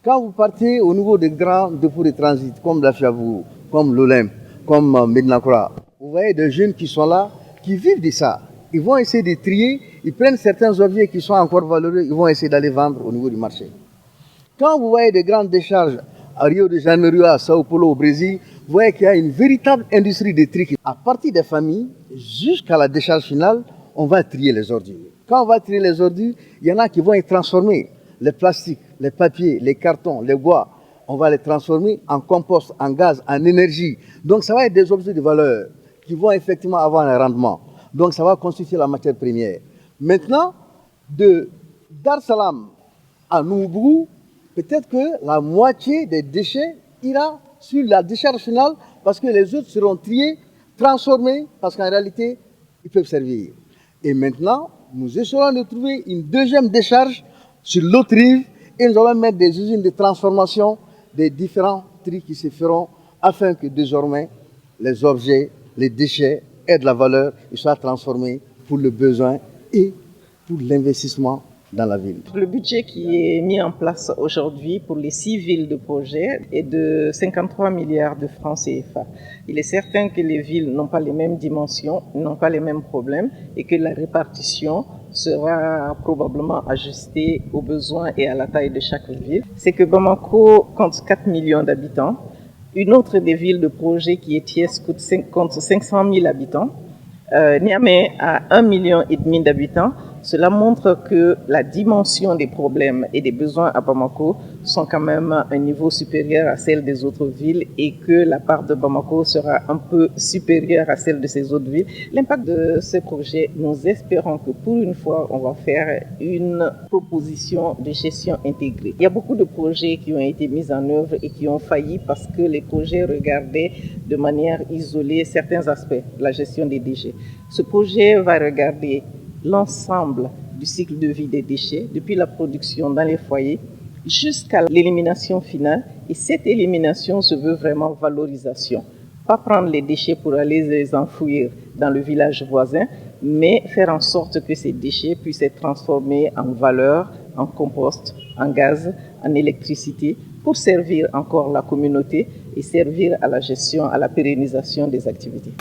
Quand vous partez au niveau des grands dépôts de transit, comme Dafyabou, comme l'Olympe, comme Medinakura, vous voyez des jeunes qui sont là, qui vivent de ça. Ils vont essayer de trier, ils prennent certains objets qui sont encore valeureux, ils vont essayer d'aller vendre au niveau du marché. Quand vous voyez des grandes décharges à Rio de Janeiro, à Sao Paulo, au Brésil, vous voyez qu'il y a une véritable industrie de tri. À partir des familles, jusqu'à la décharge finale, on va trier les ordures. Quand on va trier les ordures, il y en a qui vont être transformés. Les plastiques, les papiers, les cartons, les bois, on va les transformer en compost, en gaz, en énergie. Donc ça va être des objets de valeur qui vont effectivement avoir un rendement. Donc ça va constituer la matière première. Maintenant, de Dar Salam à Noubourou, peut-être que la moitié des déchets ira sur la décharge finale parce que les autres seront triés, transformés, parce qu'en réalité, ils peuvent servir. Et maintenant, nous essayons de trouver une deuxième décharge sur l'autre rive et nous allons mettre des usines de transformation des différents tri qui se feront afin que désormais les objets, les déchets aient de la valeur et soient transformés pour le besoin et pour l'investissement dans la ville. Le budget qui est mis en place aujourd'hui pour les 6 villes de projet est de 53 milliards de francs CFA. Il est certain que les villes n'ont pas les mêmes dimensions, n'ont pas les mêmes problèmes et que la répartition sera probablement ajustée aux besoins et à la taille de chaque ville. C'est que Bamako compte 4 millions d'habitants. Une autre des villes de projet qui est Thiès compte 500 000 habitants. Niamey a 1,5 million d'habitants. Cela montre que la dimension des problèmes et des besoins à Bamako sont quand même à un niveau supérieur à celle des autres villes et que la part de Bamako sera un peu supérieure à celle de ces autres villes. L'impact de ce projet, nous espérons que pour une fois, on va faire une proposition de gestion intégrée. Il y a beaucoup de projets qui ont été mis en œuvre et qui ont failli parce que les projets regardaient de manière isolée certains aspects de la gestion des déchets. Ce projet va regarder l'ensemble du cycle de vie des déchets, depuis la production dans les foyers jusqu'à l'élimination finale. Et cette élimination se veut vraiment valorisation. Pas prendre les déchets pour aller les enfouir dans le village voisin, mais faire en sorte que ces déchets puissent être transformés en valeur, en compost, en gaz, en électricité, pour servir encore la communauté et servir à la gestion, à la pérennisation des activités.